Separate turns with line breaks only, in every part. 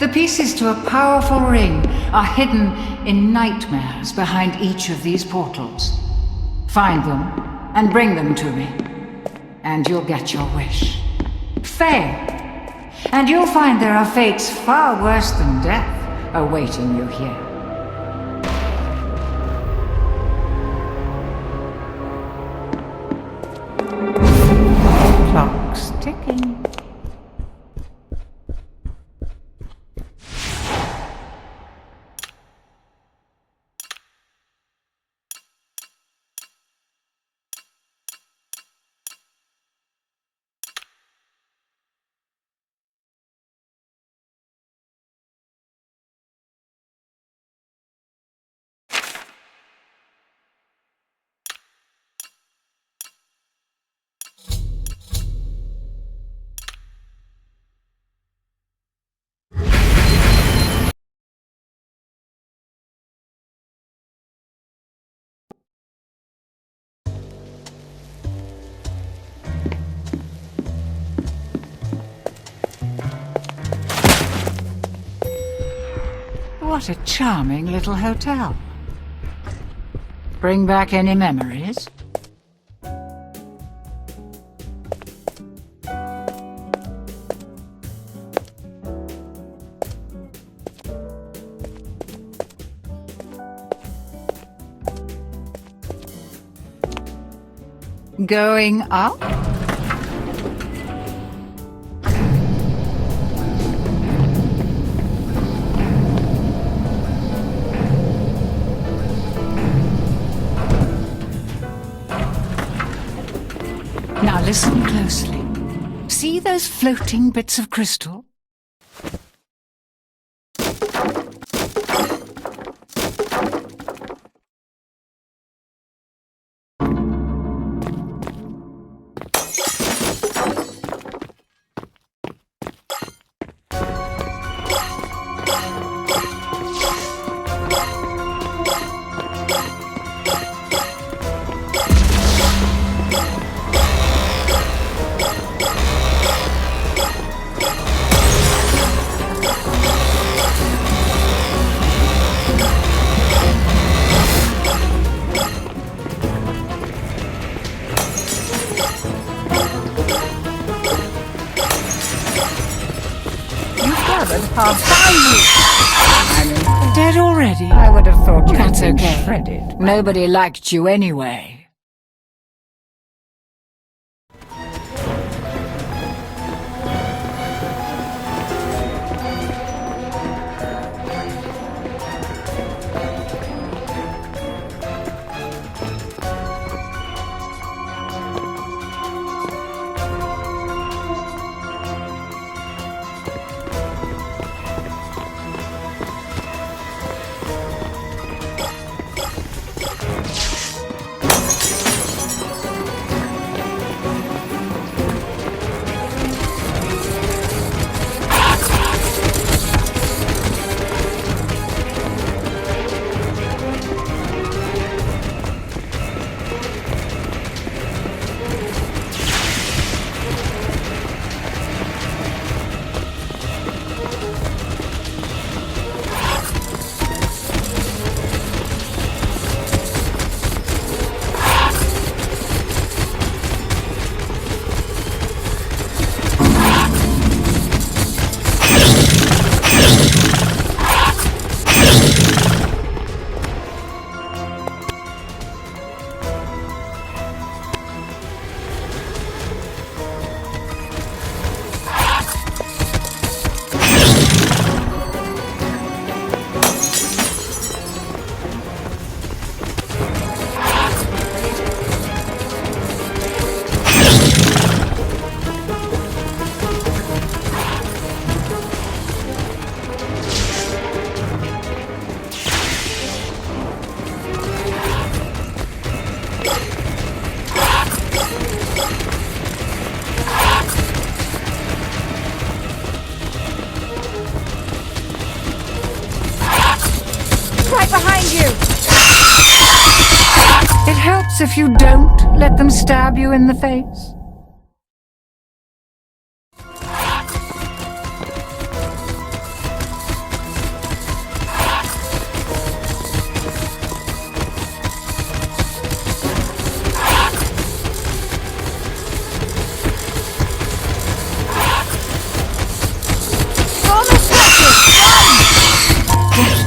The pieces to a powerful ring are hidden in nightmares behind each of these portals. Find them and bring them to me, and you'll get your wish. Fail, and you'll find there are fates far worse than death awaiting you here. Clock's ticking. What a charming little hotel. Bring back any memories? Going up? Now listen closely. See those floating bits of crystal? I'm dead already? I would have thought you had been shredded. Nobody liked you anyway. If you don't let them stab you in the face.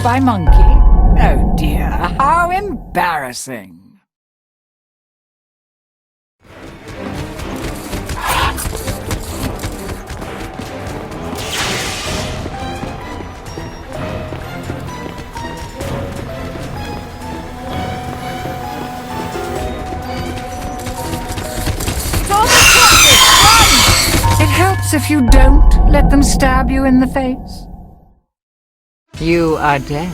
by monkey? Oh dear, how embarrassing. It helps if you don't let them stab you in the face. You are dead.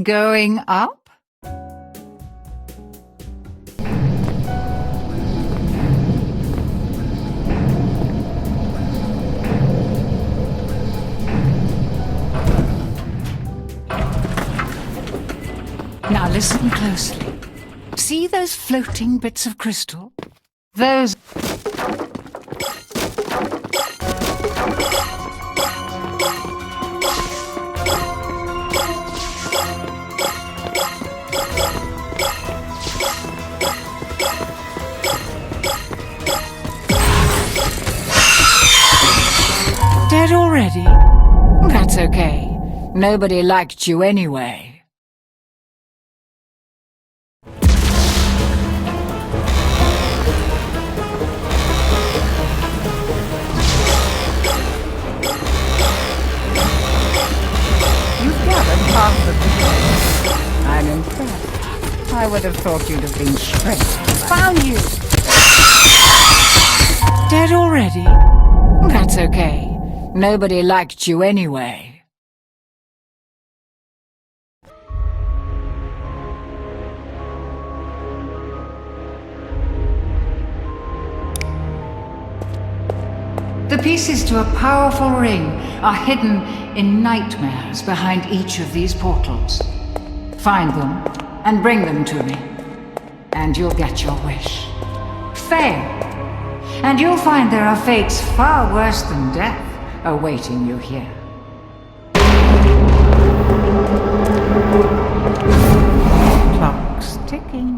Going up? Now listen closely. See those floating bits of crystal? Those... Dead already? That's okay. Nobody liked you anyway. You've gathered half of the place. I'm impressed. I would have thought you'd have been straight. Found you! Dead already? That's okay. Nobody liked you anyway. The pieces to a powerful ring are hidden in nightmares behind each of these portals. Find them and bring them to me, and you'll get your wish. Fail, and you'll find there are fates far worse than death awaiting you here. Clock's ticking.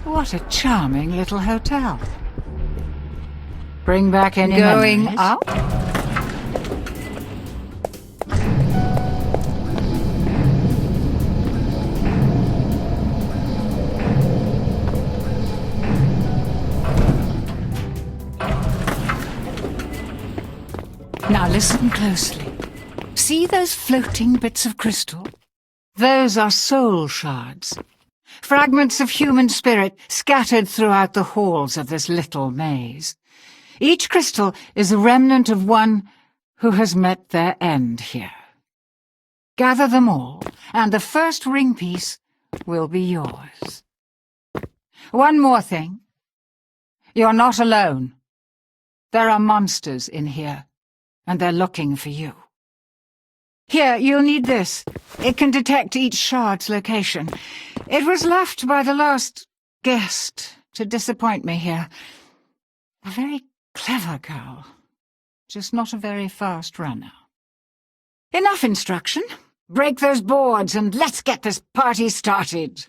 What a charming little hotel. Bring back any going memories? Up? Now listen closely. See those floating bits of crystal? Those are soul shards. Fragments of human spirit scattered throughout the halls of this little maze. Each crystal is a remnant of one who has met their end here. Gather them all, and the first ring piece will be yours. One more thing. You're not alone. There are monsters in here, and they're looking for you. Here, you'll need this. It can detect each shard's location. It was left by the last guest to disappoint me here. A very clever girl, just not a very fast runner. Enough instruction. Break those boards and let's get this party started.